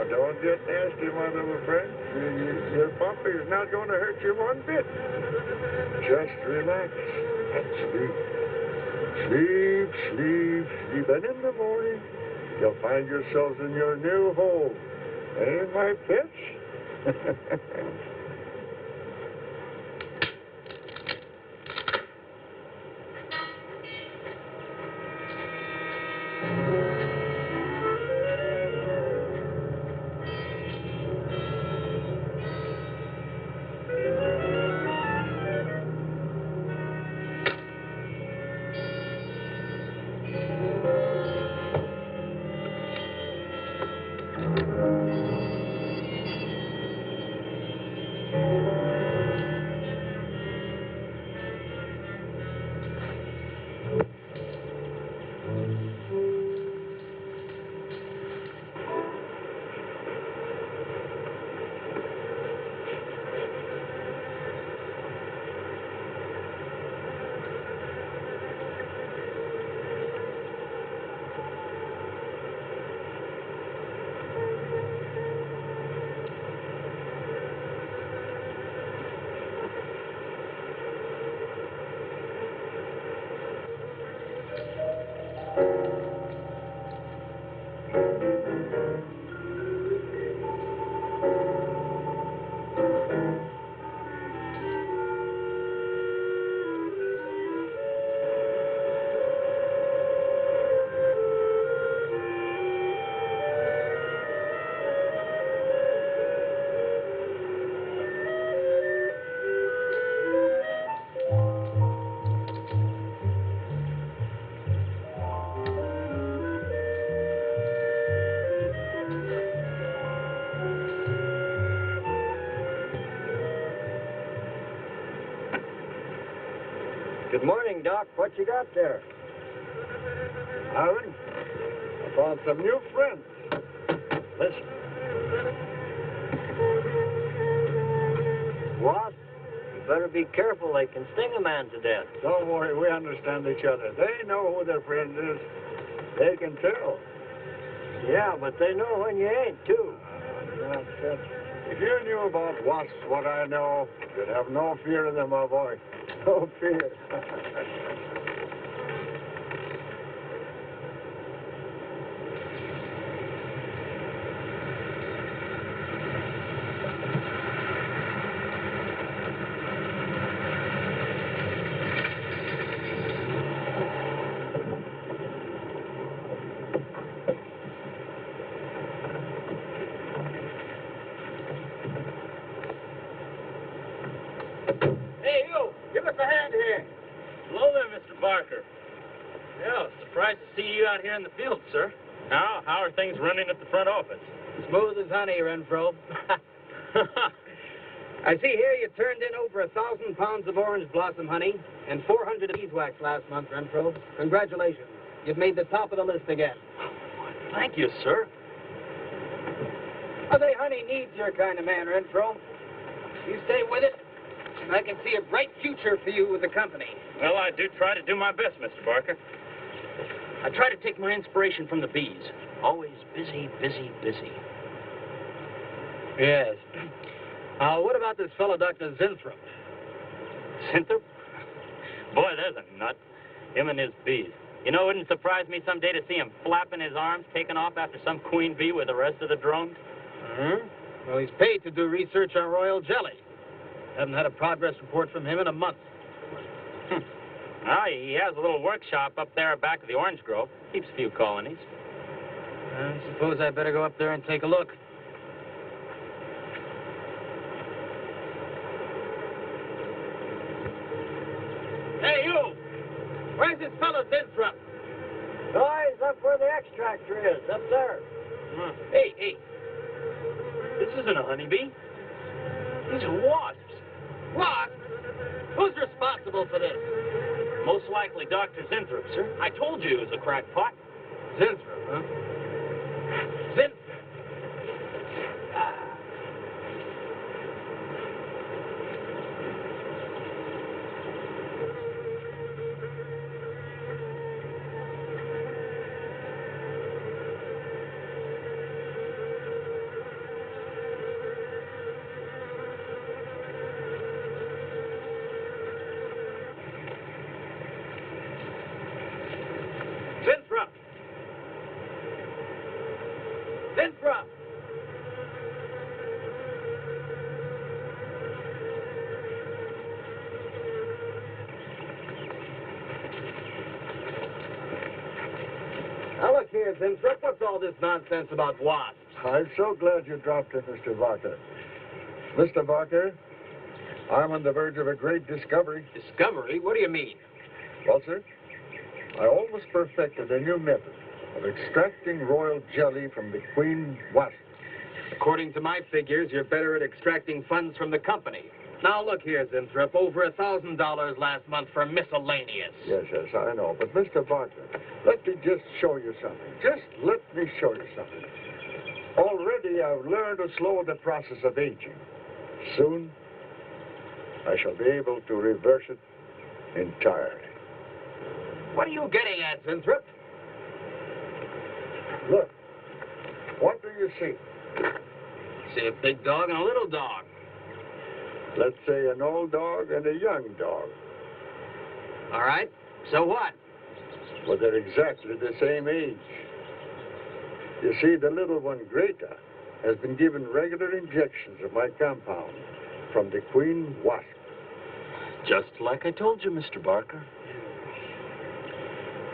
don't get nasty, my little friend. Your puppy is not going to hurt you one bit. Just relax and sleep. Sleep, sleep, sleep. And in the morning, you'll find yourselves in your new home. Eh, my pets? Good morning, Doc. What you got there? Aaron, I found some new friends. Listen. Wasp, you better be careful. They can sting a man to death. Don't worry, we understand each other. They know who their friend is. They can tell. Yeah, but they know when you ain't, too. Nonsense. If you knew about wasps what I know, you'd have no fear of them, my boy. No fear. Hey, you! Give us a hand here. Hello there, Mr. Barker. Yeah, surprised to see you out here in the field, sir. How are things running at the front office? Smooth as honey, Renfro. I see here you turned in over 1,000 pounds of orange blossom honey and 400 of beeswax last month, Renfro. Congratulations. You've made the top of the list again. Thank you, sir. I say honey needs your kind of man, Renfro. You stay with it, and I can see a bright future for you with the company. Well, I do try to do my best, Mr. Barker. I try to take my inspiration from the bees. Always busy, busy, busy. Yes. What about this fellow, Dr. Zinthrop? Zinthrop? Boy, there's a nut. Him and his bees. You know, it wouldn't surprise me someday to see him flapping his arms, taking off after some queen bee with the rest of the drones. Well, he's paid to do research on royal jelly. Haven't had a progress report from him in a month. Well, he has a little workshop up there back of the orange grove. Keeps a few colonies. I suppose I better go up there and take a look. Hey, you! Where's this fellow Zinthrop? Oh, he's up where the extractor is, up there. Hey. This isn't a honeybee. These are wasps. What? Who's responsible for this? Most likely Dr. Zinthrop, sir. I told you he was a crackpot. Zinthrop, huh? Zinthrop. here, Zimstrup. What's all this nonsense about wasps? I'm so glad you dropped in, Mr. Barker. Mr. Barker, I'm on the verge of a great discovery. Discovery? What do you mean? Well, sir, I almost perfected a new method of extracting royal jelly from the queen wasp. According to my figures, you're better at extracting funds from the company. Now, look here, Zimstrup. Over $1,000 last month for miscellaneous. Yes, I know. But, Mr. Barker, let me just show you something. Just let me show you something. Already, I've learned to slow the process of aging. Soon, I shall be able to reverse it entirely. What are you getting at, Zimstrup? Look, what do you see? See a big dog and a little dog. Let's say an old dog and a young dog. All right. So what? Well, they're exactly the same age. You see, the little one, Greta, has been given regular injections of my compound from the queen wasp. Just like I told you, Mr. Barker.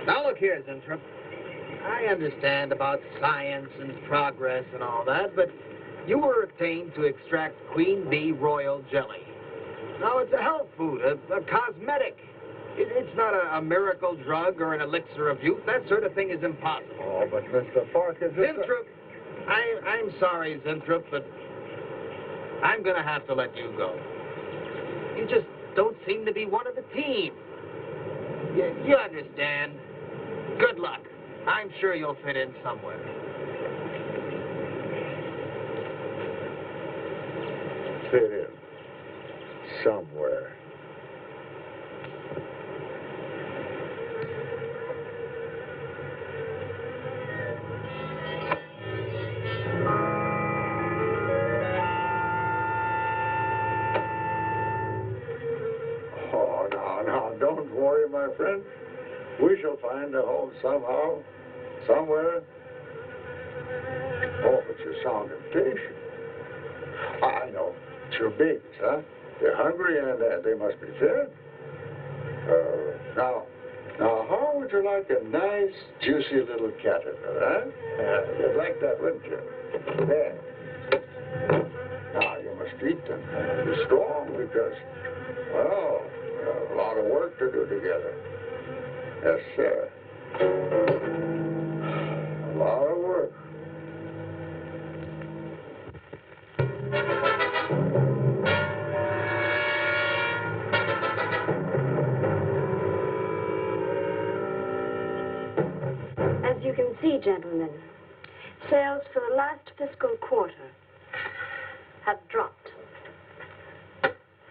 Now, look here, Zimstrup. I understand about science and progress and all that, but you were attained to extract queen bee royal jelly. Now, it's a health food, a cosmetic. It's not a miracle drug or an elixir of youth. That sort of thing is impossible. Oh, but Mr. Parker... Zimstrup, I'm sorry, Zimstrup, but I'm going to have to let you go. You just don't seem to be one of the team. You understand. Good luck. I'm sure you'll fit in somewhere. Fit in. Somewhere. Oh, now, don't worry, my friend. We shall find a home somehow, somewhere. Oh, but you sound impatient. I know. It's your babies, huh? They're hungry and they must be fed. Now, how would you like a nice, juicy little caterpillar, huh? You'd like that, wouldn't you? There. Now, you must eat them. Be strong because, well, we have a lot of work to do together. Yes, sir. A lot of work. As you can see, gentlemen, sales for the last fiscal quarter have dropped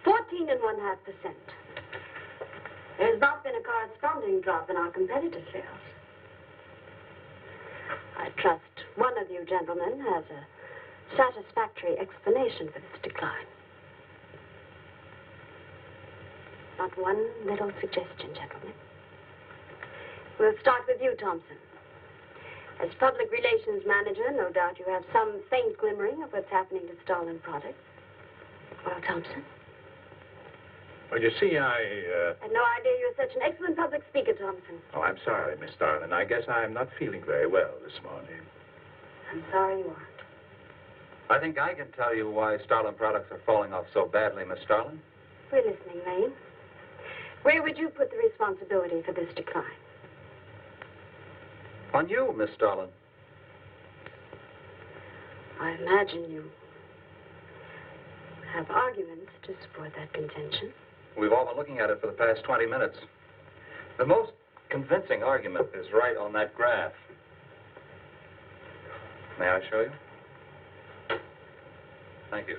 14.5%. There has not been a corresponding drop in our competitive sales. I trust one of you gentlemen has a satisfactory explanation for this decline. Not one little suggestion, gentlemen. We'll start with you, Thompson. As public relations manager, no doubt you have some faint glimmering of what's happening to stolen products. Well, Thompson? Well, you see, I had no idea you were such an excellent public speaker, Thompson. Oh, I'm sorry, Miss Starlin. I guess I'm not feeling very well this morning. I'm sorry you aren't. I think I can tell you why Starlin products are falling off so badly, Miss Starlin. We're listening, Lane. Where would you put the responsibility for this decline? On you, Miss Starlin. I imagine you have arguments to support that contention. We've all been looking at it for the past 20 minutes. The most convincing argument is right on that graph. May I show you? Thank you.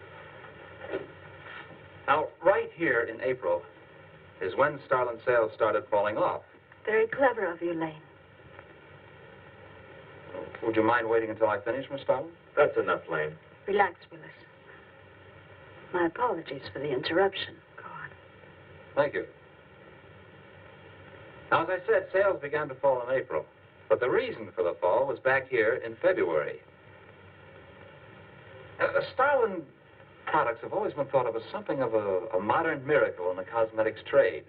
Now, right here in April is when Starlin sales started falling off. Very clever of you, Lane. Would you mind waiting until I finish, Miss Starlin? That's enough, Lane. Relax, Willis. My apologies for the interruption. Go on. Thank you. Now, as I said, sales began to fall in April. But the reason for the fall was back here in February. Starlin products have always been thought of as something of a modern miracle in the cosmetics trade.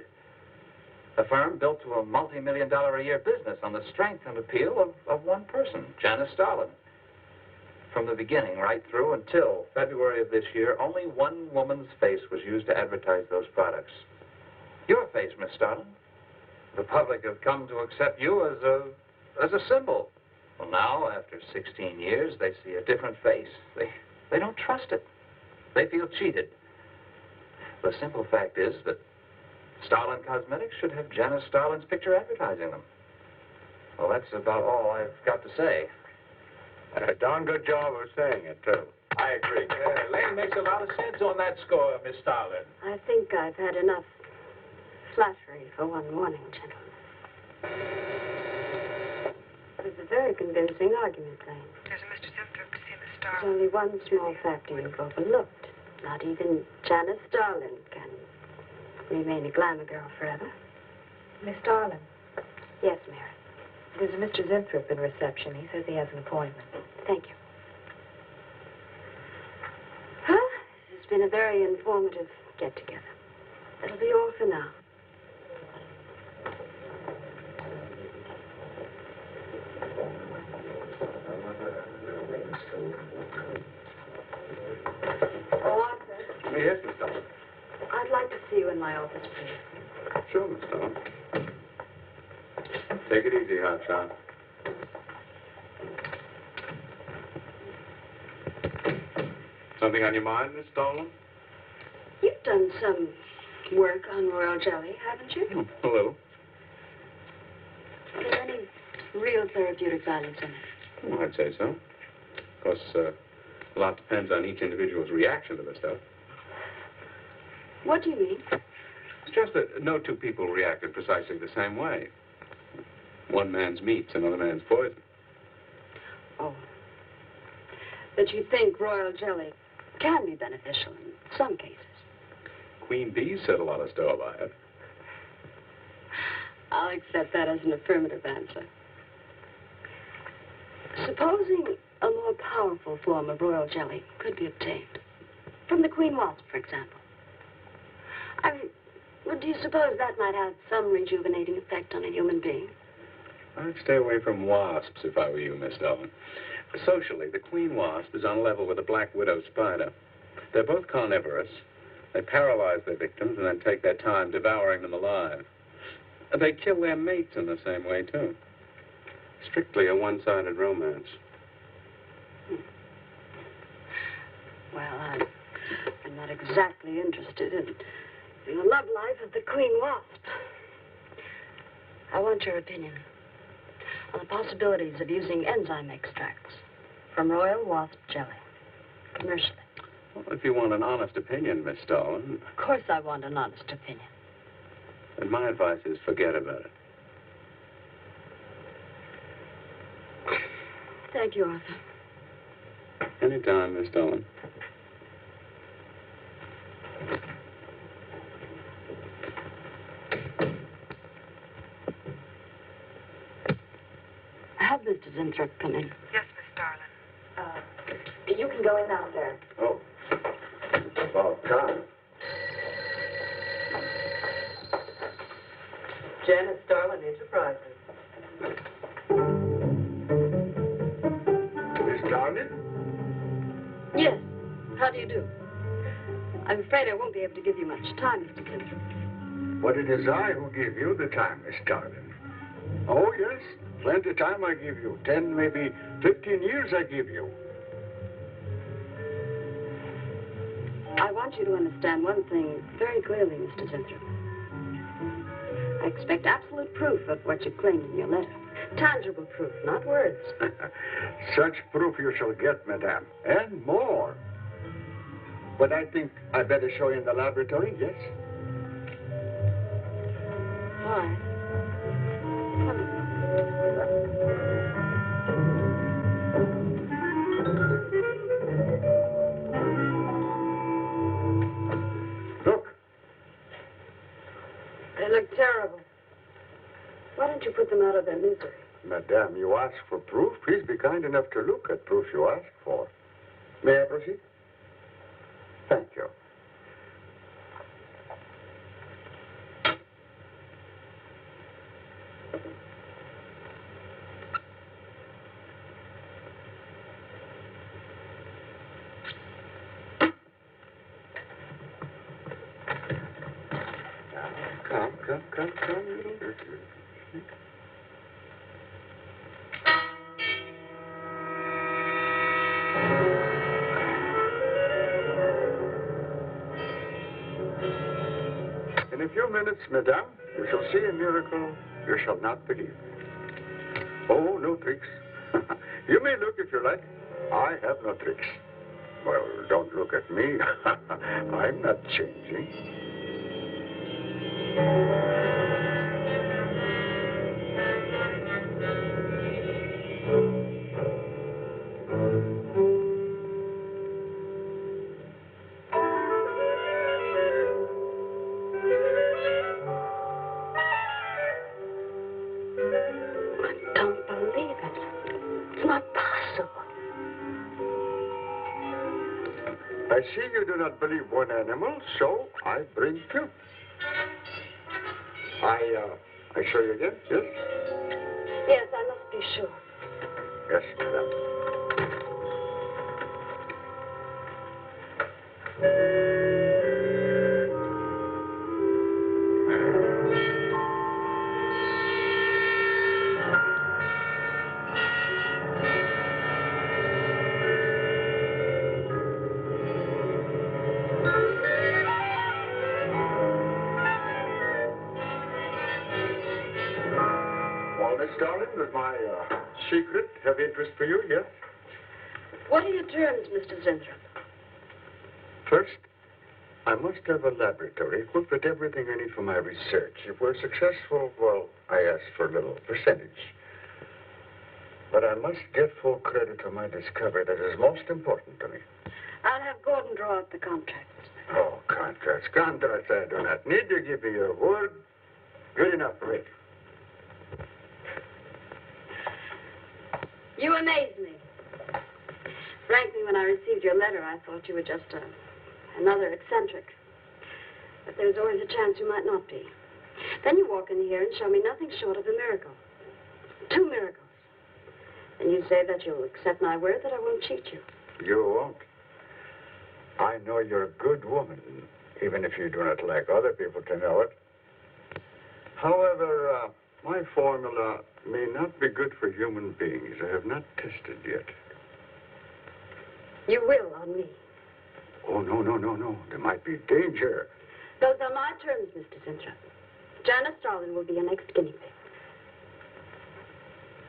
A firm built to a multi-million-dollar-a-year business on the strength and appeal of one person, Janice Stalin. From the beginning right through until February of this year, only one woman's face was used to advertise those products. Your face, Miss Stalin. The public have come to accept you as a symbol. Well, now, after 16 years, they see a different face. They don't trust it. They feel cheated. The simple fact is that Stalin Cosmetics should have Janice Stalin's picture advertising them. Well, that's about all I've got to say. A darn good job of saying it, too. I agree. Lane makes a lot of sense on that score, Miss Stalin. I think I've had enough flattery for one morning, gentlemen. It was a very convincing argument, Lane. There's a Mr. Zimthorpe to see Miss There's Starlin. only one small factor you've overlooked. Not even Janice Starlin can remain a glamour girl forever. Miss Starlin, Yes, Mary. there's a Mr. Zimthorpe in reception. He says he has an appointment. Thank you. Well, this has been a very informative get-together. That'll be all for now. Oh, Arthur, Yes, Miss Stalin. I'd like to see you in my office, please. Sure, Miss Stalin. Take it easy, hotshot. Something on your mind, Miss Stalin? You've done some work on royal jelly, haven't you? A little. Are there any real therapeutic values in it? Well, I'd say so. Of course, a lot depends on each individual's reaction to the stuff. What do you mean? It's just that no two people reacted precisely the same way. One man's meat's another man's poison. Oh. That you think royal jelly can be beneficial in some cases. Queen Bee said a lot of store by it. I'll accept that as an affirmative answer. Supposing a more powerful form of royal jelly could be obtained. From the queen wasp, for example. Do you suppose that might have some rejuvenating effect on a human being? I'd stay away from wasps if I were you, Miss Stalin. Socially, the queen wasp is on level with the black widow spider. They're both carnivorous. They paralyze their victims and then take their time devouring them alive. They kill their mates in the same way, too. Strictly a one-sided romance. Well, I'm not exactly interested in the love life of the queen wasp. I want your opinion on the possibilities of using enzyme extracts from royal wasp jelly, commercially. Well, if you want an honest opinion, Miss Stalin, Of course I want an honest opinion. then my advice is forget about it. Thank you, Arthur. Anytime, Miss Stalin. Have Mr. Zimthorpe come in. Yes, Miss Starlin. You can go in now, sir. Oh. About time. Janice Starlin Enterprises. Miss Stalin? Yes. How do you do? I'm afraid I won't be able to give you much time, Mr. Zimthorpe. But it is I who give you the time, Miss Stalin. Oh, yes. Plenty of time I give you. 10, maybe 15 years I give you. I want you to understand one thing very clearly, Mr. Zimthorpe. I expect absolute proof of what you claimed in your letter. Tangible proof, not words. Such proof you shall get, madame. And more. But I think I'd better show you in the laboratory, yes? Why? Come in. Look. They look terrible. Why don't you put them out of their misery? Madame, you ask for proof. Please be kind enough to look at proof you ask for. May I proceed? Thank you. Come, little girl. In a few minutes, madame, you shall see a miracle you shall not believe. Oh, no tricks. You may look if you like. I have no tricks. Well, don't look at me. I'm not changing. I don't believe it. It's not possible. I see you do not believe one animal, so I bring two. I show you again, yes? Yes, I must be sure. Yes, madame. Well, Miss Darling, does my secret have interest for you, yes? What are your terms, Mr. Zinthrop? First, I must have a laboratory equipped with everything I need for my research. If we're successful, well, I ask for a little percentage. But I must get full credit for my discovery. That is most important to me. I'll have Gordon draw up the contracts. Oh, contracts. Contracts I do not need. You give me your word. Good enough for me. You amaze me. Frankly, when I received your letter, I thought you were just another eccentric. But there's always a chance you might not be. Then you walk in here and show me nothing short of a miracle. 2 miracles. And you say that you'll accept my word that I won't cheat you. You won't. I know you're a good woman, even if you do not like other people to know it. However, my formula may not be good for human beings. I have not tested yet. You will on me. Oh, no. There might be danger. Those are my terms, Mr. Zinthrop. Janice Starlin will be your next guinea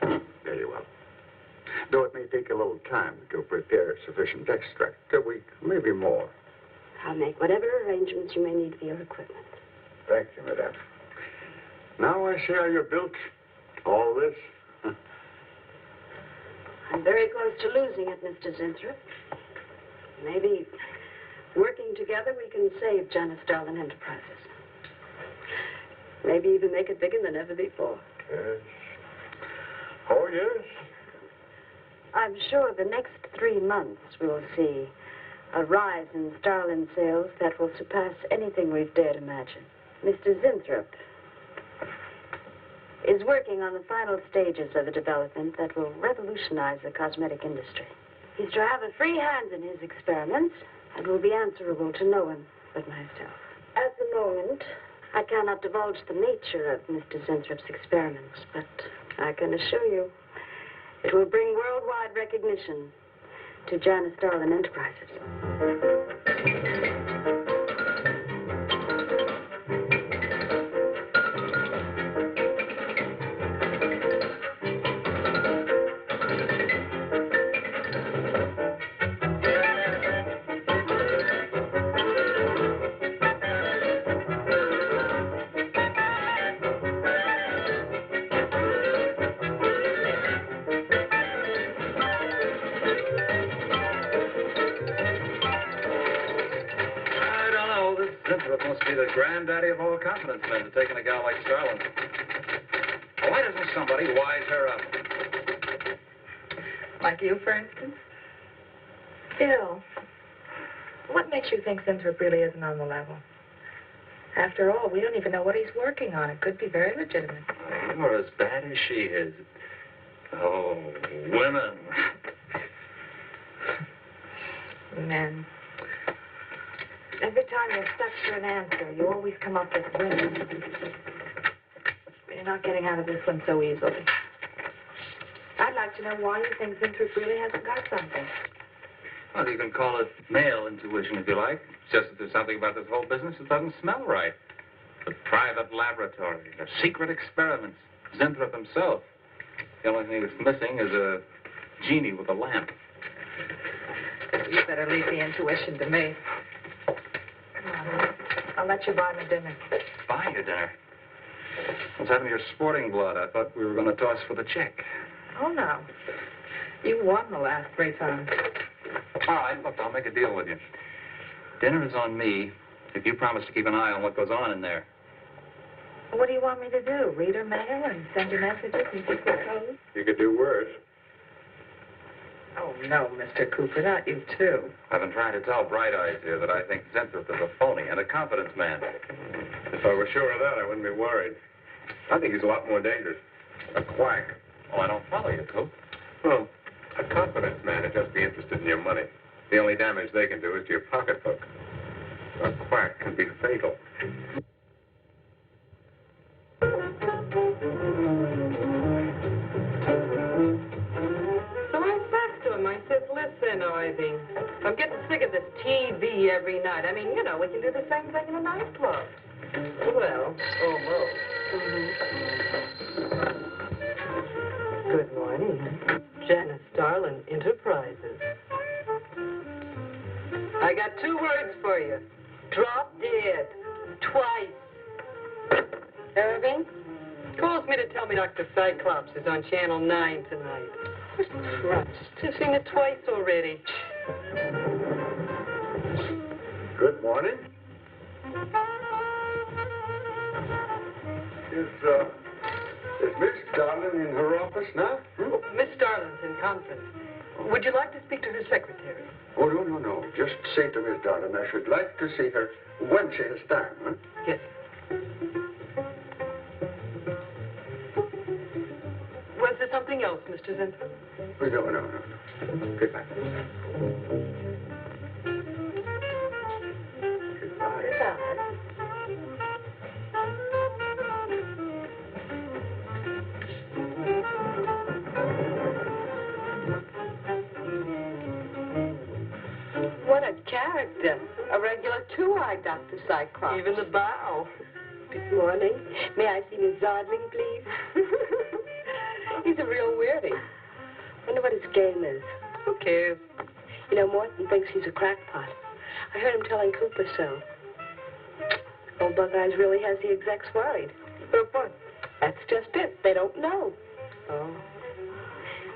pig. Very well. Though it may take a little time to prepare sufficient extract, a week, maybe more. I'll make whatever arrangements you may need for your equipment. Thank you, madame. Now I see how you're built. All this. I'm very close to losing it, Mr. Zinthrop. Maybe working together we can save Janice Starlin Enterprises. Maybe even make it bigger than ever before. Yes. Oh, yes. I'm sure the next 3 months we'll see a rise in Starlin sales that will surpass anything we've dared imagine. Mr. Zinthrop is working on the final stages of a development that will revolutionize the cosmetic industry. He's to have a free hand in his experiments and will be answerable to no one but myself. At the moment, I cannot divulge the nature of Mr. Zinthrup's experiments, but I can assure you it will bring worldwide recognition to Janice Starlin Enterprises. Must be the granddaddy of all confidence men to taking a gal like Starlin. Why doesn't somebody wise her up? Like you, for instance? Bill, what makes you think Zinthrop really isn't on the level? After all, we don't even know what he's working on. It could be very legitimate. You're as bad as she is. Oh, women. Men. Every time you're stuck for an answer, you always come up with wins. You're not getting out of this one so easily. I'd like to know why you think Winthrop really hasn't got something. Well, you can call it male intuition if you like. It's just that there's something about this whole business that doesn't smell right. The private laboratory, the secret experiments, Winthrop himself. The only thing that's missing is a genie with a lamp. You better leave the intuition to me. Come on, I'll let you buy me dinner. Buy you dinner? What's happened to your sporting blood? I thought we were going to toss for the check. Oh, no. You won the last 3 times. All right, look, I'll make a deal with you. Dinner is on me if you promise to keep an eye on what goes on in there. What do you want me to do? Read her mail and send you messages and keep her code? You could do worse. Oh, no, Mr. Cooper, not you, too. I've been trying to tell Bright Eyes here that I think Winthrop is a phony and a confidence man. If I were sure of that, I wouldn't be worried. I think he's a lot more dangerous. A quack. Oh, I don't follow you, Coop. Well, a confidence man would just be interested in your money. The only damage they can do is to your pocketbook. A quack can be fatal. So I said to him, I said, listen, Ivy, I'm getting sick of this TV every night. I mean, you know, we can do the same thing in a nightclub. Well, almost. Good morning. Janice Starlin, Enterprises. I got 2 words for you. Drop dead. Twice. Irving calls me to tell me Dr. Cyclops is on Channel 9 tonight. Christ, I've seen it twice already. Good morning. Is Miss Darlin in her office now? Miss Starlin's in conference. Would you like to speak to her secretary? Oh, no. Just say to Miss Darlin I should like to see her when she has time, huh? Yes. Was there something else, Mr. Zinford? Oh, no. Goodbye. Goodbye. What a character. A regular 2-eyed Dr. Cyclops. Even the bow. Good morning. May I see Miss Zodling, please? He's a real weirdie. Wonder what his game is. Who cares? You know, Morton thinks he's a crackpot. I heard him telling Cooper so. Old Bug Eyes really has the execs worried. But what? That's just it. They don't know. Oh.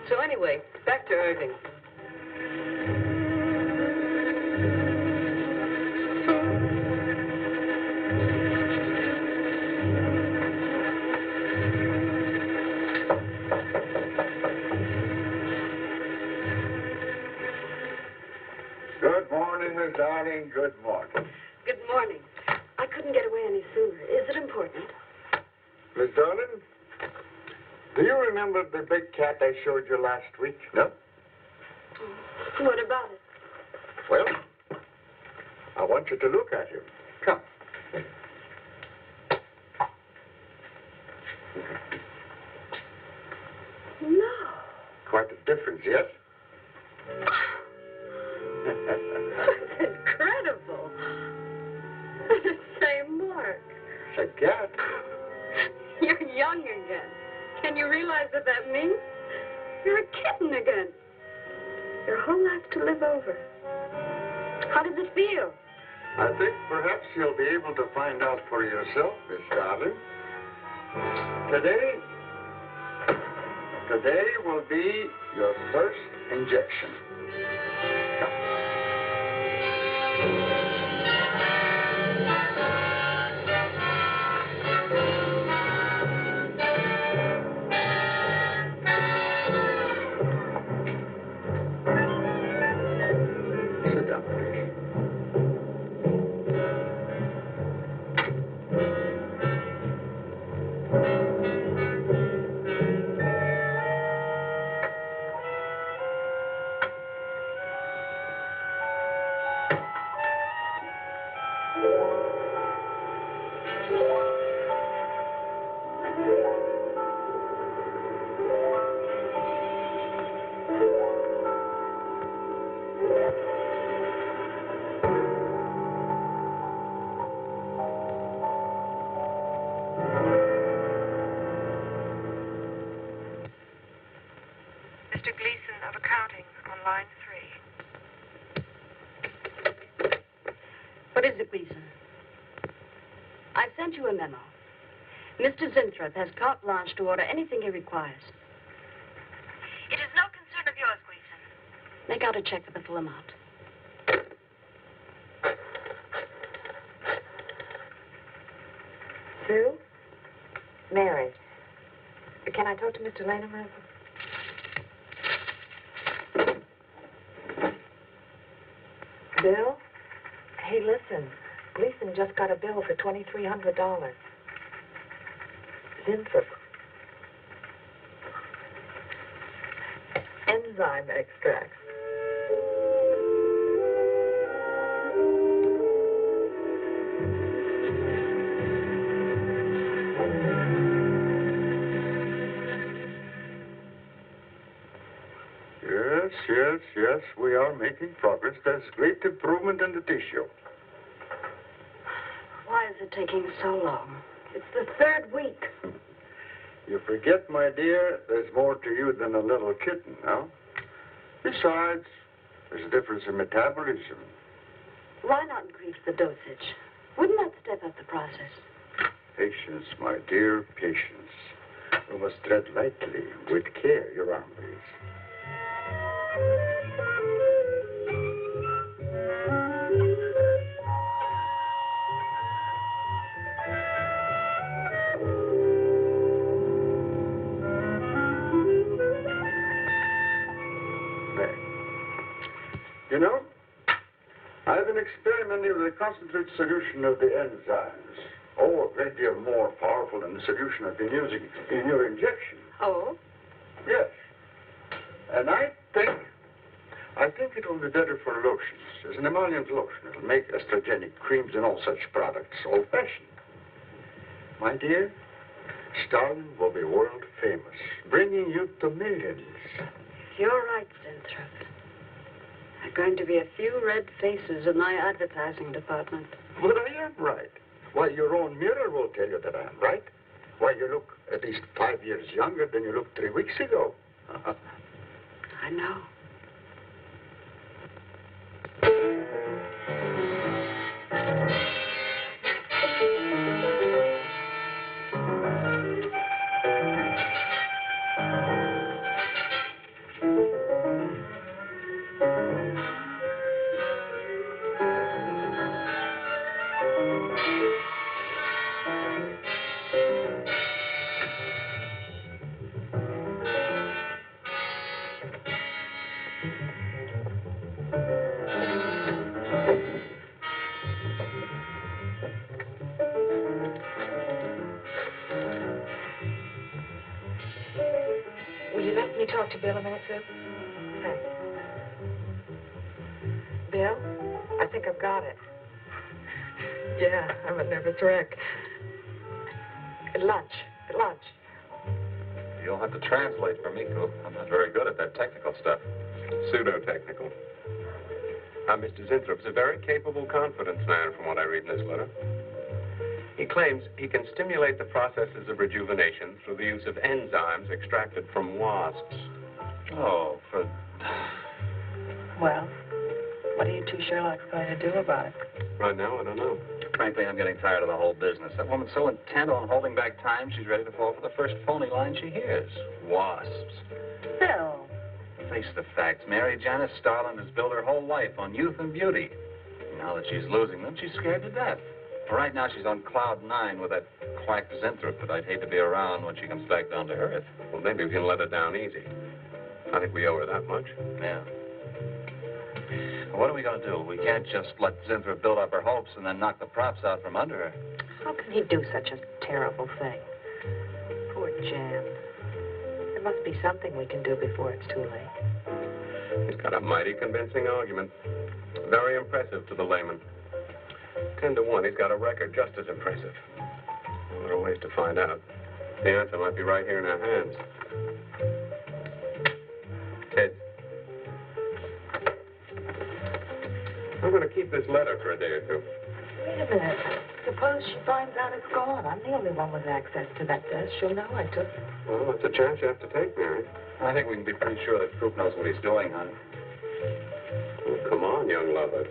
So anyway, back to Irving. Good morning, Miss Darling. Good morning. Good morning. I couldn't get away any sooner. Is it important? Miss Darlin, do you remember the big cat I showed you last week? No? What about it? Well, I want you to look at him. Come. No. Quite a difference, yes? That's incredible. The same mark. It's a cat. You're young again. Can you realize what that means? You're a kitten again. Your whole life to live over. How does it feel? I think perhaps you'll be able to find out for yourself, Miss Darling. Today will be your first injection. Sit down, please. What is it, Gleason? I sent you a memo. Mr. Zinthrop has carte blanche to order anything he requires. It is no concern of yours, Gleason. Make out a check for the full amount. Sue? Mary. Can I talk to Mr. Lane a minute? Bill? Hey, listen. Gleason just got a bill for $2,300. Zinthrop. Enzyme extract. Yes, we are making progress. There's great improvement in the tissue. Why is it taking so long? It's the third week. You forget, my dear, there's more to you than a little kitten, no? Besides, there's a difference in metabolism. Why not increase the dosage? Wouldn't that step up the process? Patience, my dear, patience. We must tread lightly, with care, your arm, please. You know, I've been experimenting with a concentrated solution of the enzymes. Oh, a great deal more powerful than the solution I've been using in your injection. Oh? Yes. And I think it will be better for lotions. As an emollient lotion, it'll make estrogenic creams and all such products old-fashioned. My dear, Stalin will be world famous, bringing you to millions. You're right, Zinthrop. There are going to be a few red faces in my advertising department. But I am right. Why, your own mirror will tell you that I am right. Why, you look at least 5 years younger than you looked 3 weeks ago. I know. Will you let me talk to Bill a minute, Sue? Thanks. Bill, I think I've got it. Yeah, I'm a nervous wreck. At lunch. You'll have to translate for me, Coop. I'm not very good at that technical stuff. Pseudo-technical. Mr. Zinthrop's a very capable, confidence man, from what I read in this letter. He claims he can stimulate the processes of rejuvenation through the use of enzymes extracted from wasps. Oh, for... Well, what are you two Sherlocks going to do about it? Right now, I don't know. Frankly, I'm getting tired of the whole business. That woman's so intent on holding back time, she's ready to fall for the first phony line she hears. Wasps. Bill. Face the facts, Mary. Janice Starland has built her whole life on youth and beauty. Now that she's losing them, she's scared to death. Right now, she's on cloud 9 with that quack Zinthrop that I'd hate to be around when she comes back down to earth. Well, maybe we can let her down easy. I think we owe her that much. Yeah. What are we going to do? We can't just let Zinthrop build up her hopes and then knock the props out from under her. How can he do such a terrible thing? Poor Jan. There must be something we can do before it's too late. He's got a mighty convincing argument. Very impressive to the layman. 10 to 1, he's got a record just as impressive. There are ways to find out. The answer might be right here in our hands. Ted. I'm going to keep this letter for a day or two. Wait a minute. Suppose she finds out it's gone. I'm the only one with access to that desk. She'll know I took it. Well, that's a chance you have to take, Mary. I think we can be pretty sure that Coop knows what he's doing, honey. Well, come on, young lover.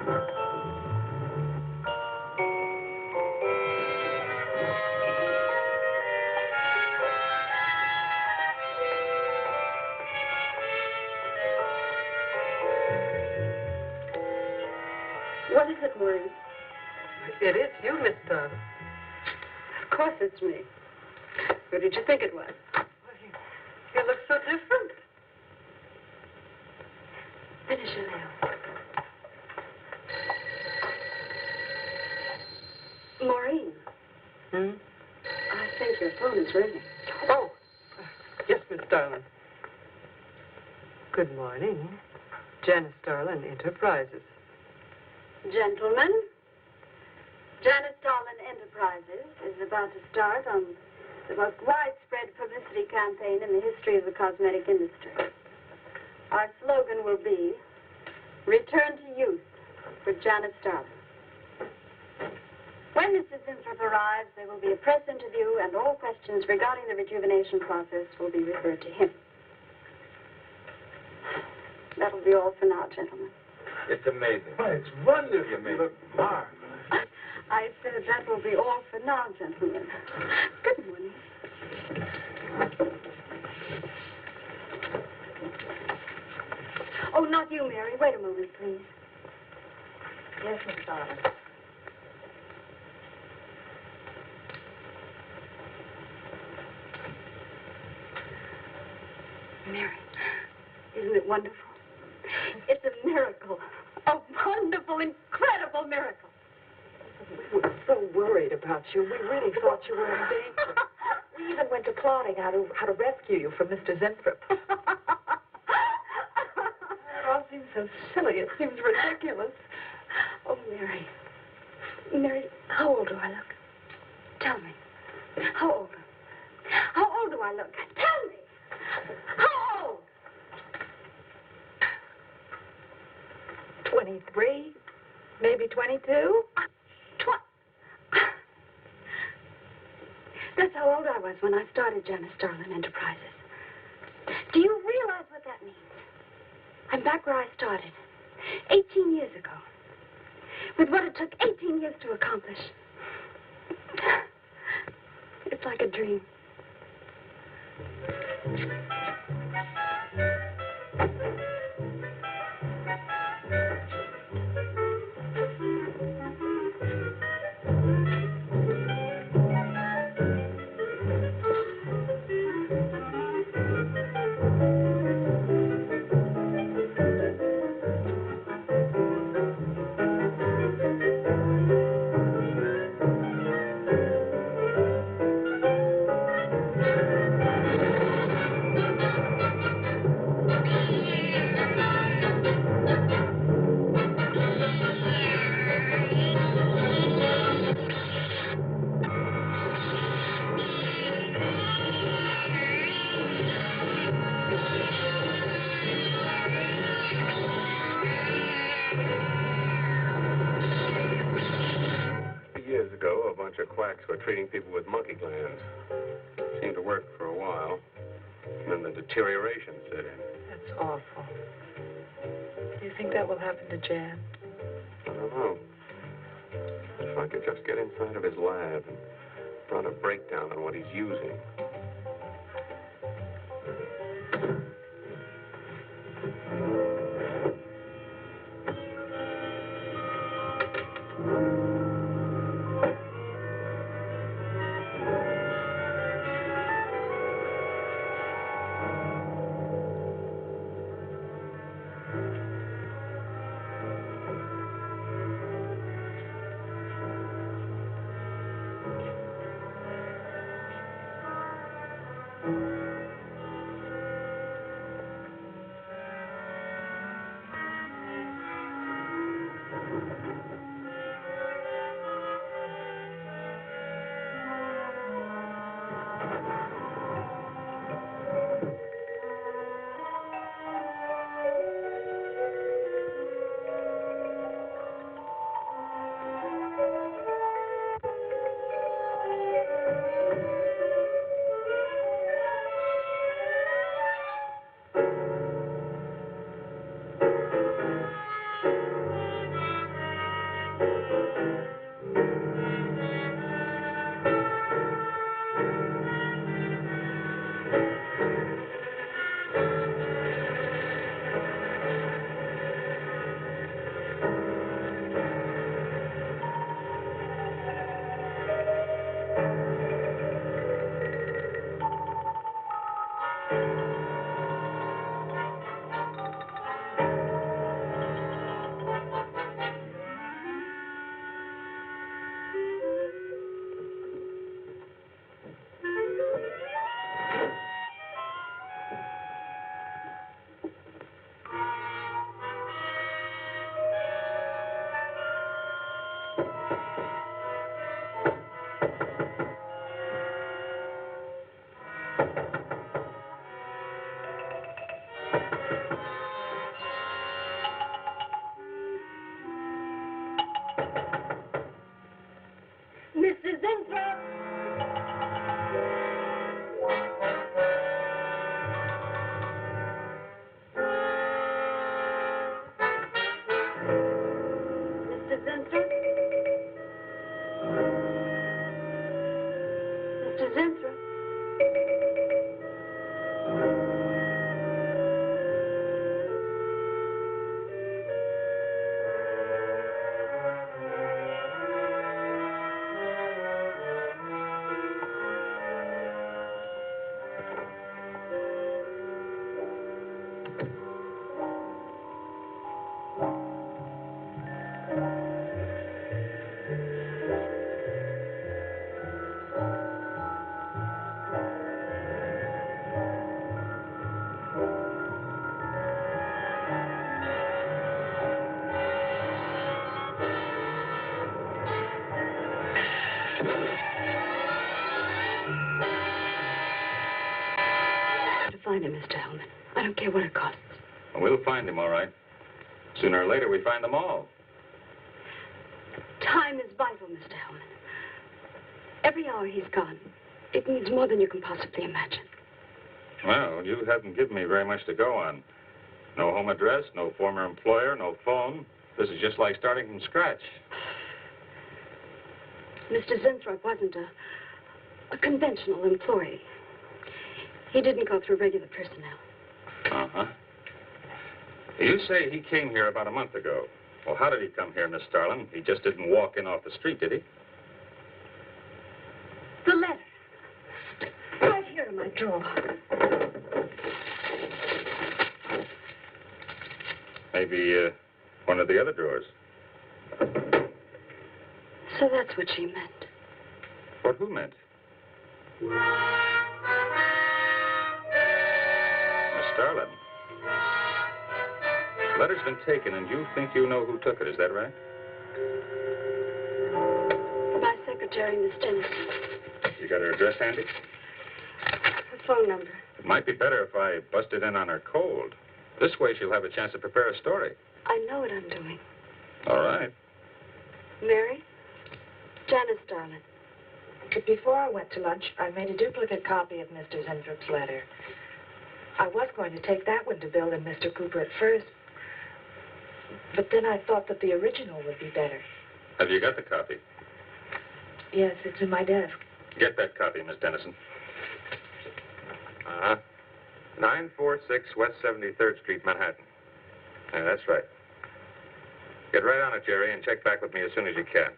What is it, Maureen? It is you, Miss Darling. Of course it's me. Who did you think it was? You look so different. Finish your nails. Maureen, I think your phone is ringing. Oh, yes, Miss Darling. Good morning. Janice Darling Enterprises. Gentlemen, Janice Darlin Enterprises is about to start on the most widespread publicity campaign in the history of the cosmetic industry. Our slogan will be, Return to Youth for Janice Darlin. When Mr. Zinthrop arrives, there will be a press interview, and all questions regarding the rejuvenation process will be referred to him. That'll be all for now, gentlemen. It's amazing. Oh, it's wonderful. You look marvelous. I said that will be all for now, gentlemen. Good morning. Oh, not you, Mary. Wait a moment, please. Yes, Miss Darling. Mary, isn't it wonderful? It's a miracle. A wonderful, incredible miracle. We were so worried about you. We really thought you were in danger. We even went to plotting how to rescue you from Mr. Zinthrop. It all seems so silly. It seems ridiculous. Oh, Mary. Mary, how old do I look? Tell me. How old? How old do I look? Tell me. How old? 23, maybe 22. That's how old I was when I started Janice Darlin Enterprises. Do you realize what that means? I'm back where I started, 18 years ago, with what it took 18 years to accomplish. It's like a dream. Years ago, a bunch of quacks were treating people with monkey glands. Seemed to work for a while. And then the deterioration set in. That's awful. Do you think that will happen to Jan? I don't know. If I could just get inside of his lab and run a breakdown on what he's using. Mrs. Winthrop! Mrs. Winthrop? Mr. Winthrop? To find him, Mr. Hellman. I don't care what it costs. Well, we'll find him, all right. Sooner or later, we find them all. Time is vital, Mr. Hellman. Every hour he's gone, it means more than you can possibly imagine. Well, you haven't given me very much to go on. No home address, no former employer, no phone. This is just like starting from scratch. Mr. Zinthorpe wasn't a conventional employee. He didn't go through regular personnel. Uh-huh. You say he came here about a month ago. Well, how did he come here, Miss Starlin? He just didn't walk in off the street, did he? The letter. Right here in my drawer. Maybe one of the other drawers. So that's what she meant. What who meant? Miss Starlin. The letter's been taken, and you think you know who took it. Is that right? My secretary, Miss Dennison. You got her address handy? Her phone number. It might be better if I busted in on her cold. This way she'll have a chance to prepare a story. I know what I'm doing. All right. Mary? Janice Starlin. But before I went to lunch, I made a duplicate copy of Mr. Zinthrop's letter. I was going to take that one to Bill and Mr. Cooper at first, but then I thought that the original would be better. Have you got the copy? Yes, it's in my desk. Get that copy, Miss Dennison. Uh-huh. 946 West 73rd Street, Manhattan. Yeah, that's right. Get right on it, Jerry, and check back with me as soon as you can.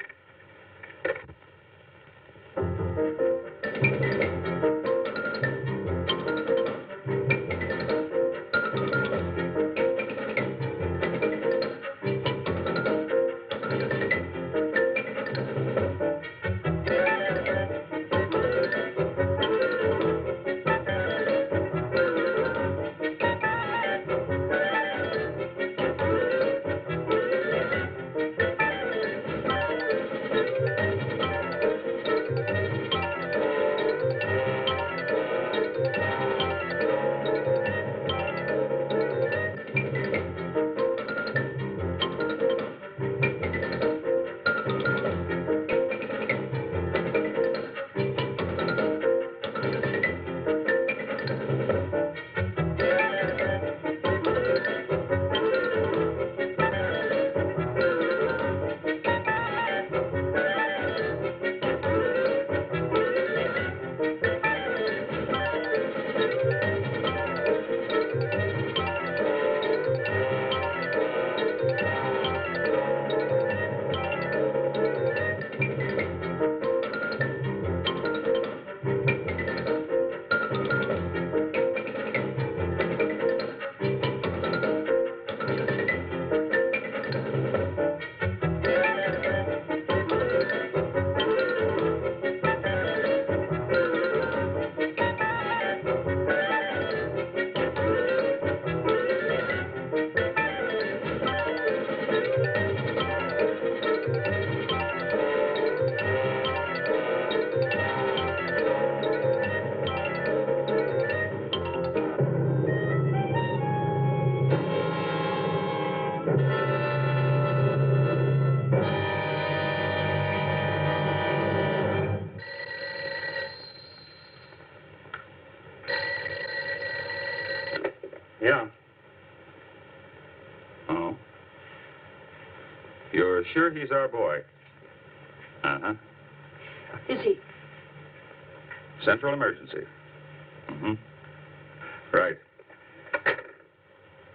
sure he's our boy? Uh-huh. Is he? Central emergency. Mm-hmm. Right.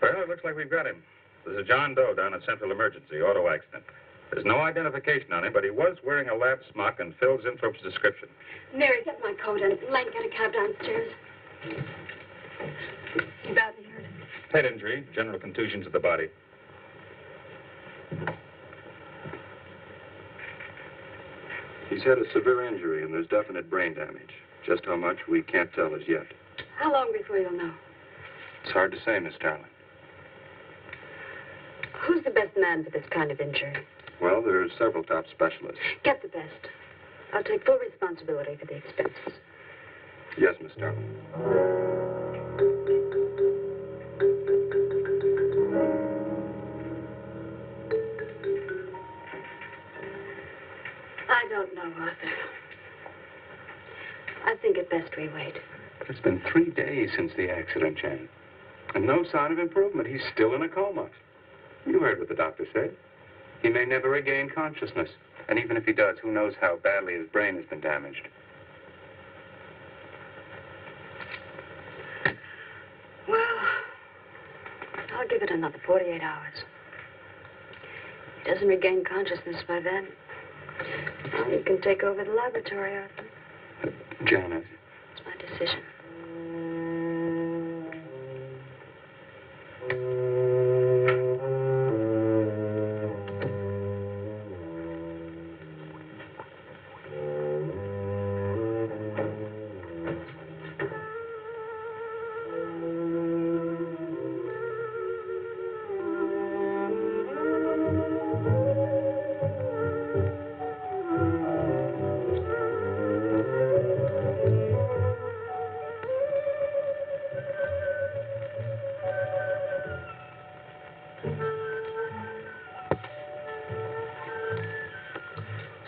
Well, it looks like we've got him. There's a John Doe down at Central Emergency, auto accident. There's no identification on him, but he was wearing a lab smock and fills Inthrope's description. Mary, get my coat and Lang, get a cab downstairs. He badly hurt. Head injury, general contusions of the body. He's had a severe injury, and there's definite brain damage. Just how much, we can't tell as yet. How long before you'll know? It's hard to say, Miss Starling. Who's the best man for this kind of injury? Well, there are several top specialists. Get the best. I'll take full responsibility for the expenses. Yes, Miss Starling. I don't know, Arthur. I think it best we wait. It's been 3 days since the accident, Janet. And no sign of improvement. He's still in a coma. You heard what the doctor said. He may never regain consciousness. And even if he does, who knows how badly his brain has been damaged. Well, I'll give it another 48 hours. He doesn't regain consciousness by then. Well, you can take over the laboratory, Arthur. Janet. It's my decision.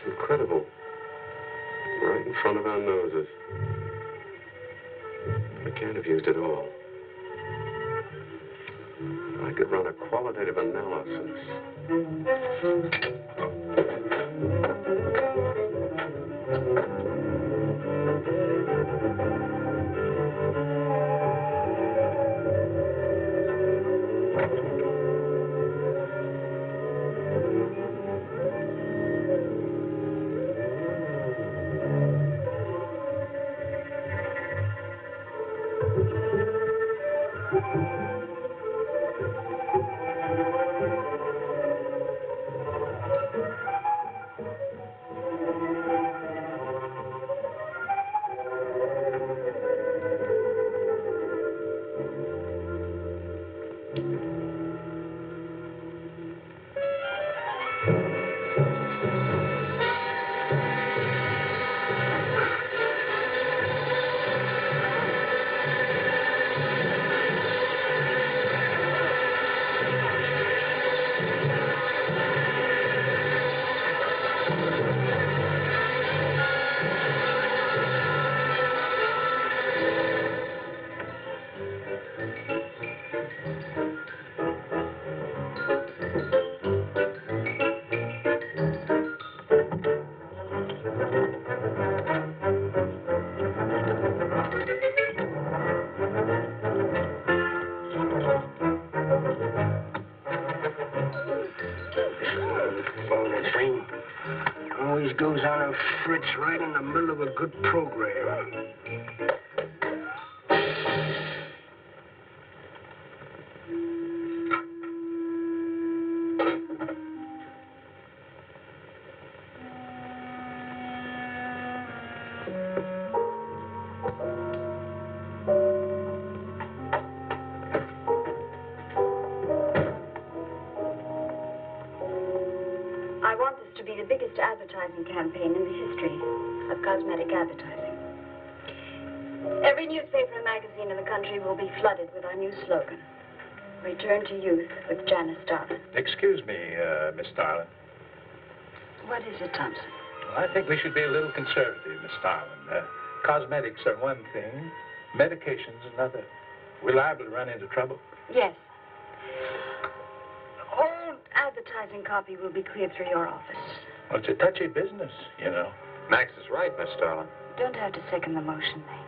Incredible. Right in front of our noses. I can't have used it all. I could run a qualitative analysis. Always goes on a fritz right in the middle of a good program. I want this to be the biggest advertising campaign in the history of cosmetic advertising. Every newspaper and magazine in the country will be flooded with our new slogan, Return to Youth with Janice Starlin. Excuse me, Miss Starlin. What is it, Thompson? Well, I think we should be a little conservative, Miss Starlin. Cosmetics are one thing, medications another. We're liable to run into trouble. Yes. All advertising advertising copy will be cleared through your office. Well, it's a touchy business, you know. Max is right, Miss Starlin. Don't have to second the motion, May.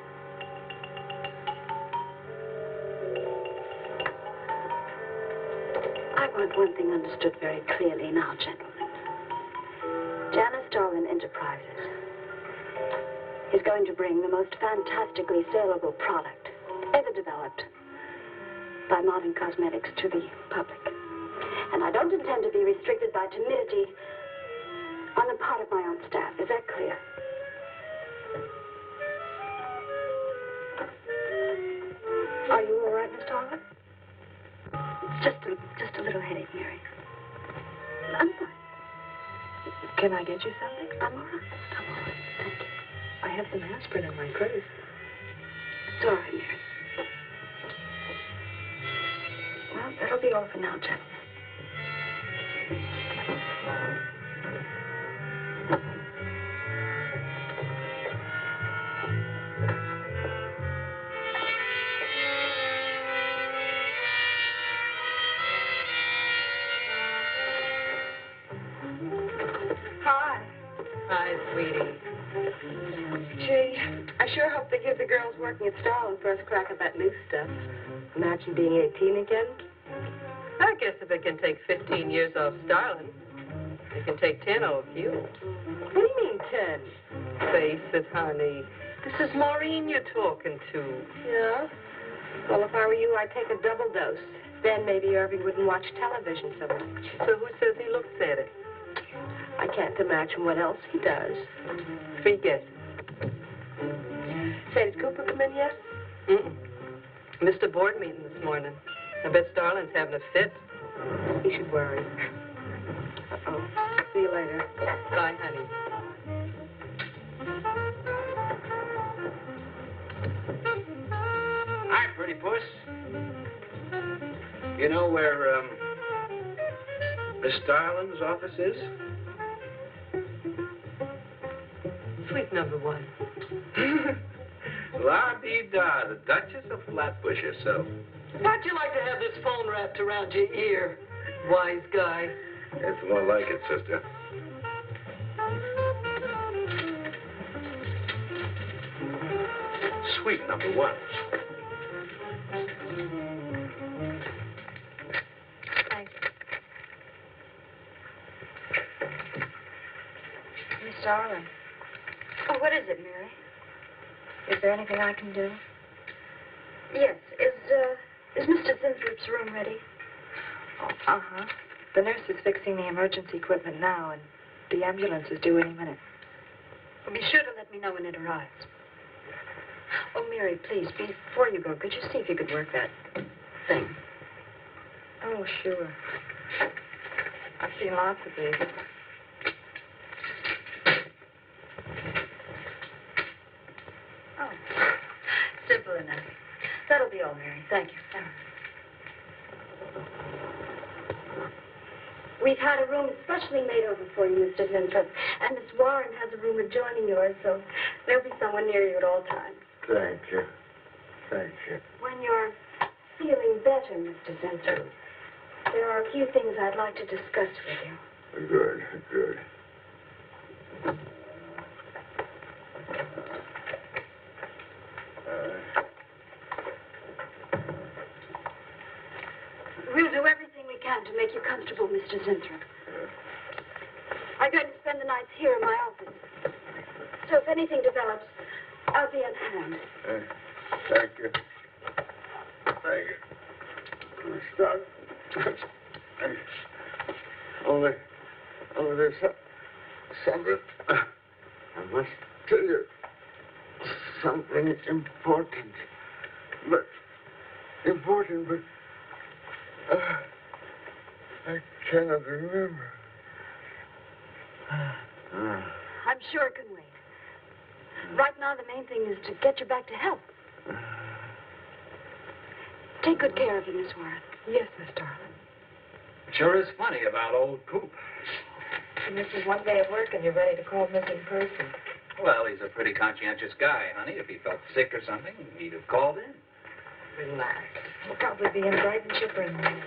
I want one thing understood very clearly now, gentlemen. Janice Starlin Enterprises is going to bring the most fantastically saleable product ever developed by modern cosmetics to the public. And I don't intend to be restricted by timidity on the part of my own staff. Is that clear? Are you all right, Miss Starlin? It's just a little headache, Mary. I'm fine. Can I get you something? I'm all right. I'm all right. Thank you. I have some aspirin in my purse. Sorry, Mary. Well, that'll be all for now, gentlemen. Hi. Hi, sweetie. Gee, I sure hope they give the girls working at Starlin first crack at that new stuff. Imagine being 18 again. I guess if it can take 15 years off Starlin, it can take 10 off you. What do you mean, 10? Face it, honey. This is Maureen you're talking to. Yeah? Well, if I were you, I'd take a double dose. Then maybe Irving wouldn't watch television so much. So who says he looks at it? I can't imagine what else he does. Forget it. Say, did Cooper come in yet? Mm-mm. Missed a board meeting this morning. I bet Starlin's having a fit. He should worry. Uh-oh. See you later. Bye, honey. Hi, pretty puss. You know where, Miss Starlin's office is? Suite number 1. La-dee-da, the Duchess of Flatbush herself. How'd you like to have this phone wrapped around your ear, wise guy? It's more like it, sister. Suite number 1. Thank you. Miss Starlin. Oh, what is it, Mary? Is there anything I can do? Yes. Is Mr. Zinthrop's room ready? Uh-huh. The nurse is fixing the emergency equipment now, and the ambulance is due any minute. Well, be sure to let me know when it arrives. Oh, Mary, please, before you go, could you see if you could work that thing? Oh, sure. I've seen lots of these. Oh, simple enough. That'll be all, Mary. Thank you. We've had a room specially made over for you, Mr. Zinthrop, and Miss Warren has a room adjoining yours, so there'll be someone near you at all times. Thank you. Thank you. When you're feeling better, Mr. Zinthrop, there are a few things I'd like to discuss with you. Good, good. We'll do everything we can to make you comfortable, Mr. Zinthrop. I'm going to spend the nights here in my office. So if anything develops, I'll be on hand. Thank you. Thank you. Stop. Only there's something. I must tell you something important. But I cannot remember. I'm sure it can wait. Right now, the main thing is to get you back to health. Take good care of you, Miss Warren. Yes, Miss Darling. Sure is funny about old Coop. She misses one day of work and you're ready to call missing person. Well, he's a pretty conscientious guy, honey. If he felt sick or something, he'd have called in. Relax. He'll probably be in Brighton chipper in the morning.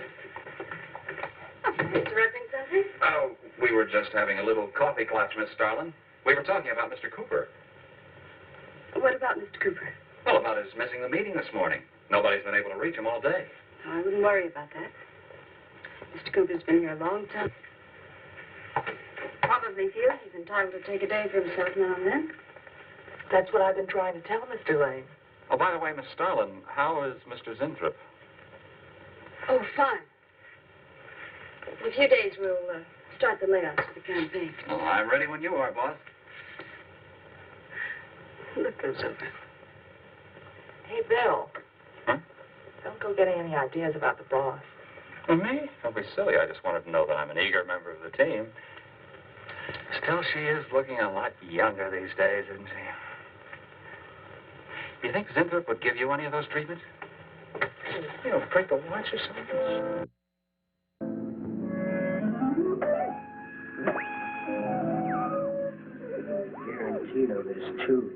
Interrupting something? Oh, we were just having a little coffee clutch, Miss Starlin. We were talking about Mr. Cooper. What about Mr. Cooper? Well, about his missing the meeting this morning. Nobody's been able to reach him all day. Oh, I wouldn't worry about that. Mr. Cooper's been here a long time. Probably feels he's entitled to take a day for himself now and then. That's what I've been trying to tell Mr. Lane. Oh, by the way, Miss Starlin, how is Mr. Zinthrop? Oh, fine. In a few days, we'll start the layouts for the campaign. Oh, I'm ready when you are, boss. Look goes over. Hey, Bill. Huh? Don't go getting any ideas about the boss. Well, me? Don't be silly. I just wanted to know that I'm an eager member of the team. Still, she is looking a lot younger these days, isn't she? Do you think Zinthrop would give you any of those treatments? You know, break the watch or something? Guaranteed of this, too.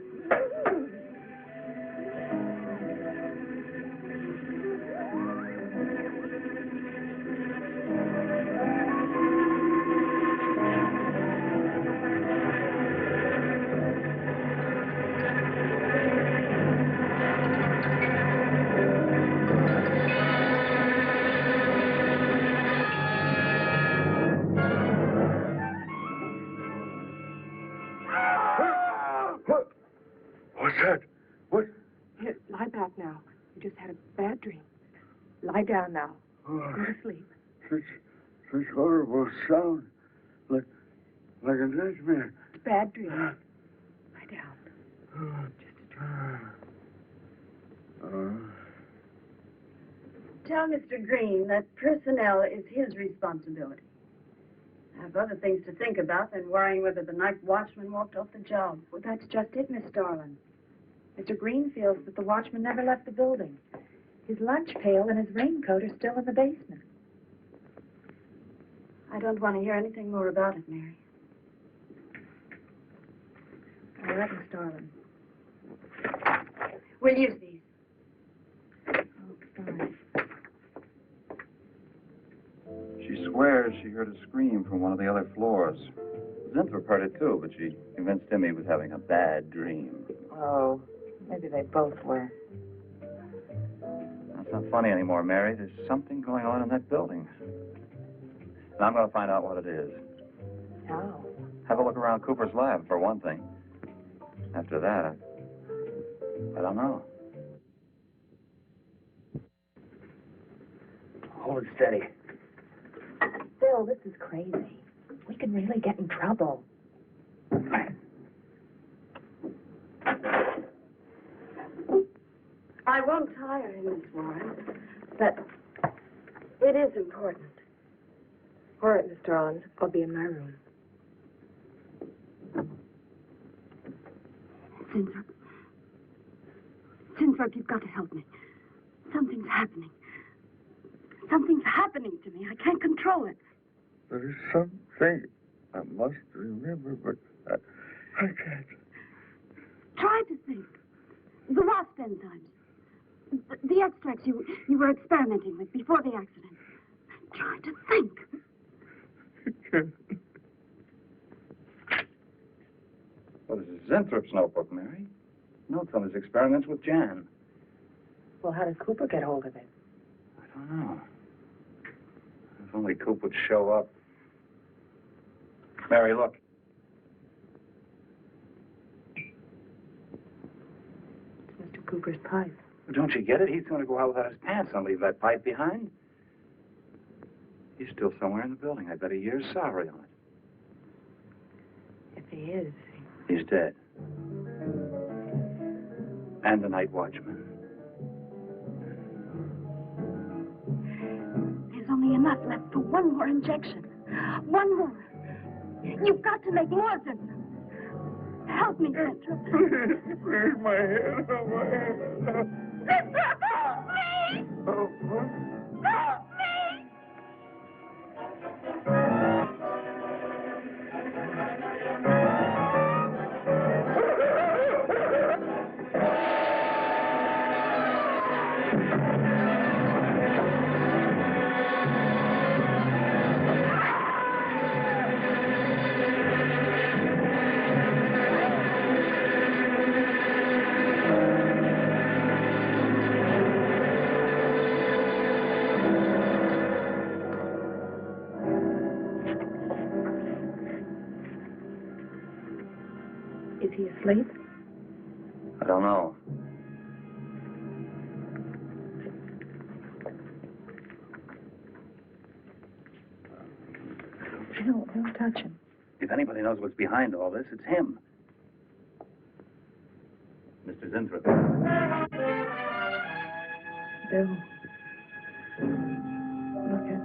What's that? What? Here, lie back now. You just had a bad dream. Lie down now. Oh, Go to sleep. such horrible sound. Like a nightmare. Bad dream. Lie down. Just a dream. Tell Mr. Green that personnel is his responsibility. I have other things to think about than worrying whether the night watchman walked off the job. Well, that's just it, Miss Starlin. Mr. Green feels that the watchman never left the building. His lunch pail and his raincoat are still in the basement. I don't want to hear anything more about it, Mary. All right, Miss Starlin. We'll use these. Oh, fine. She swears she heard a scream from one of the other floors. Zinthrop heard it too, but she convinced him he was having a bad dream. Oh, maybe they both were. That's not funny anymore, Mary. There's something going on in that building. And I'm going to find out what it is. How? Have a look around Cooper's lab, for one thing. After that, I don't know. Hold it steady. Bill, this is crazy. We could really get in trouble. I won't tire him, Miss Warren, but it is important. All right, Miss Starlin. I'll be in my room. Zinthrop, you've got to help me. Something's happening. Something's happening to me. I can't control it. There is something I must remember, but I can't. Try to think. The Wasp enzymes. The extracts you were experimenting with before the accident. Try to think. I can't. Well, this is Zinthrop's notebook, Mary. Notes on his experiments with Jan. Well, how did Cooper get hold of it? I don't know. If only Coop would show up. Mary, look. It's Mr. Cooper's pipe. Don't you get it? He's going to go out without his pants and leave that pipe behind. He's still somewhere in the building. I bet a year's salary on it. If he is. He's dead. And the night watchman. There's only enough left for one more injection. One more. You've got to make more, Zinthrop. Help me, Zinthrop. Please, my head. Oh, my head. Zinthrop, help me! Oh, what? Help me! Is he asleep? I don't know. Don't touch him. If anybody knows what's behind all this, it's him. Mr. Zinthrop. Bill. Look at...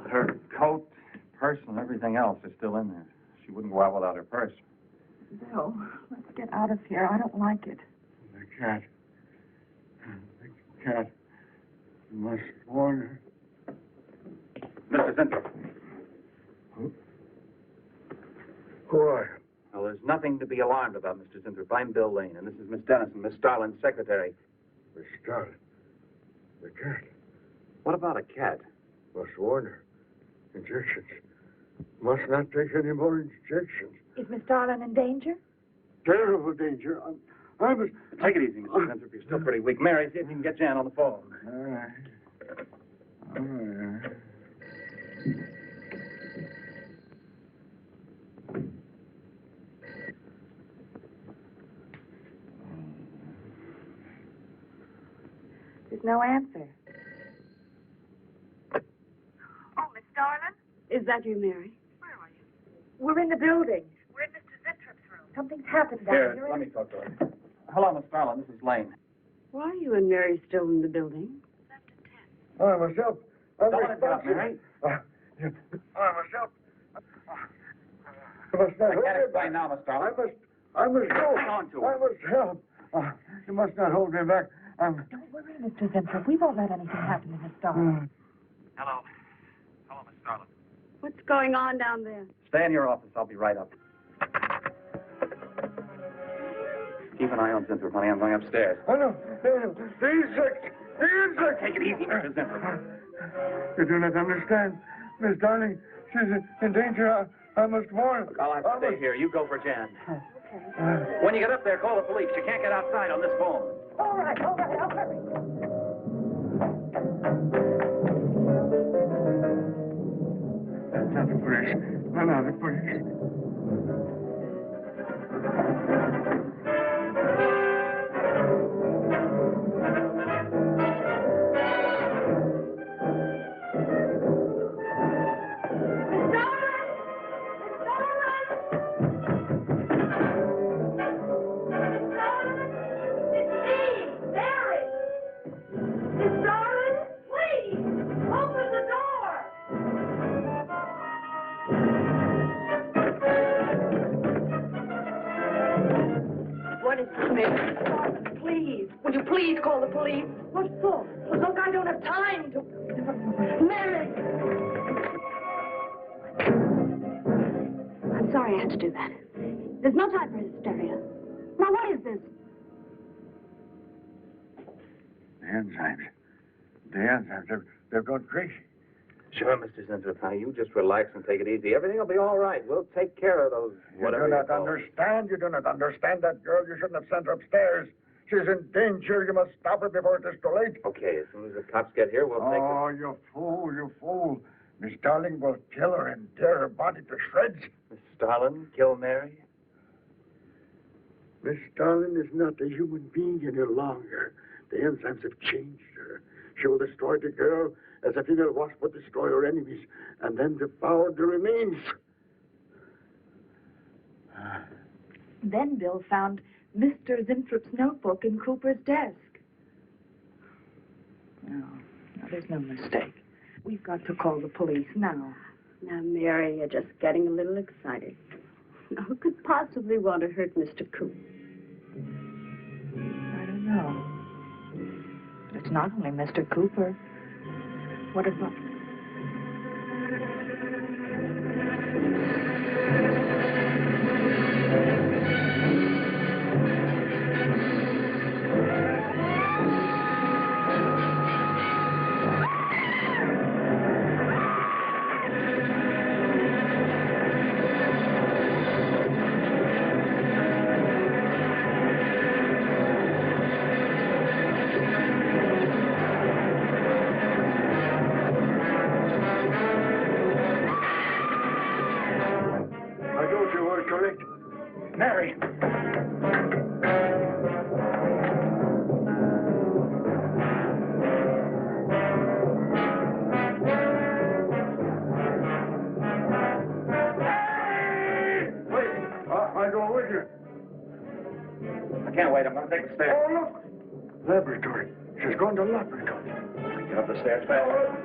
Her coat, purse, and everything else is still in there. She wouldn't go out without her purse. Bill, let's get out of here. I don't like it. The cat. The cat. You must warn her. Mr. Zinthrop. Who are you? Well, there's nothing to be alarmed about, Mr. Zinthrop. I'm Bill Lane, and this is Miss Dennison, Miss Starlin's secretary. Miss Starlin. The cat. What about a cat? Must warn her. Injections. Must not take any more injections. Is Miss Darlin in danger? Terrible danger. I must... Take it easy, Mr. Zinthrop. You're still pretty weak. Mary, see if you can get Jan on the phone. All right. All right. There's no answer. Oh, Miss Darlin? Is that you, Mary? Where are you? We're in the building. We're in Mr. Zintrop's room. Something's happened down Here, here. let me talk to her. Hello, Miss Starlin. This is Lane. Why are you and Mary still in the building? I must help. I Don't let it drop, Mary. I must help. I must not I hold can't me explain back. now, Miss Starlin. I must go. Hang on to her. I must help. You must not hold me back. Don't worry, Mr. Zinthrop. We won't let anything happen to Miss Darlin. Hello. Hello, Miss Starlin. What's going on down there? Stay in your office. I'll be right up. Keep an eye on Zinthrop, honey. I'm going upstairs. Oh, no. No. The insect. The insect. Take it easy, Mr. Zinthrop. You do not understand. Miss Darling, she's in danger. I must warn her. I'll have to stay here. You go for Jan. When you get up there, call the police. You can't get outside on this phone. All right, I'll hurry. That's not the police. No, the police. What is this, Mary? Darling, please. Will you please call the police? What for? Look, I don't have time to... Mary! I'm sorry I had to do that. There's no time for hysteria. Now, what is this? The enzymes. They've gone crazy. Sure, Mr. Zinthrop, honey. You just relax and take it easy. Everything will be all right. We'll take care of those... You do not understand. You do not understand that girl. You shouldn't have sent her upstairs. She's in danger. You must stop her before it is too late. Okay, as soon as the cops get here, we'll take her... Oh, you fool. Miss Darling will kill her and tear her body to shreds. Miss Starlin, kill Mary? Miss Darling is not a human being any longer. The enzymes have changed her. She will destroy the girl as a female wasp would destroy her enemies, and then devour the remains. Then Bill found Mr. Zintrop's notebook in Cooper's desk. No, there's no mistake. We've got to call the police now. Now, Mary, you're just getting a little excited. Who could possibly want to hurt Mr. Coop? I don't know. But it's not only Mr. Cooper. What about... I told you were correct. Mary! Wait, I go with you. I can't wait. I'm going to take the stairs. Oh, look! Laboratory. She's going to laboratory. Get up the stairs fast.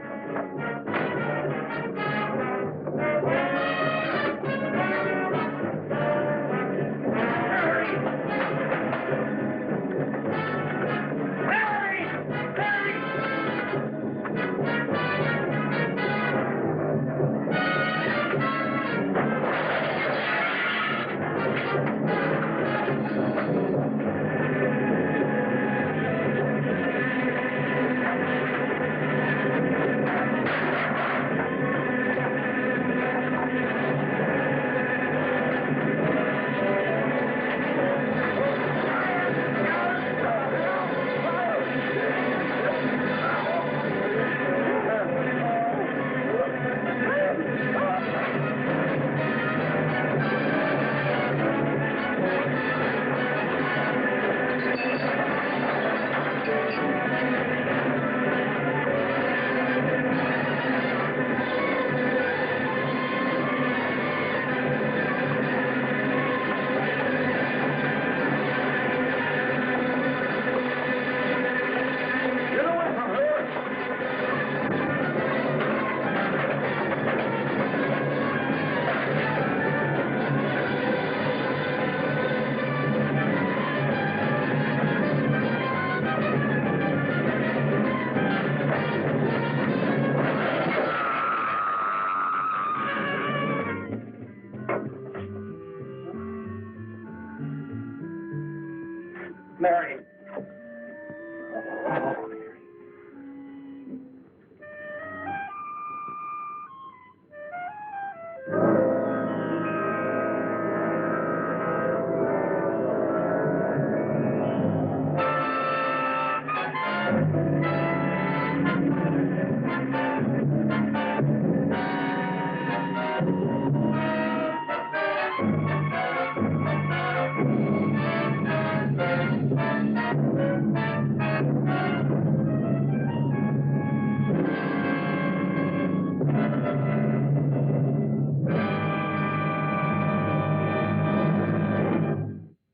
Mary.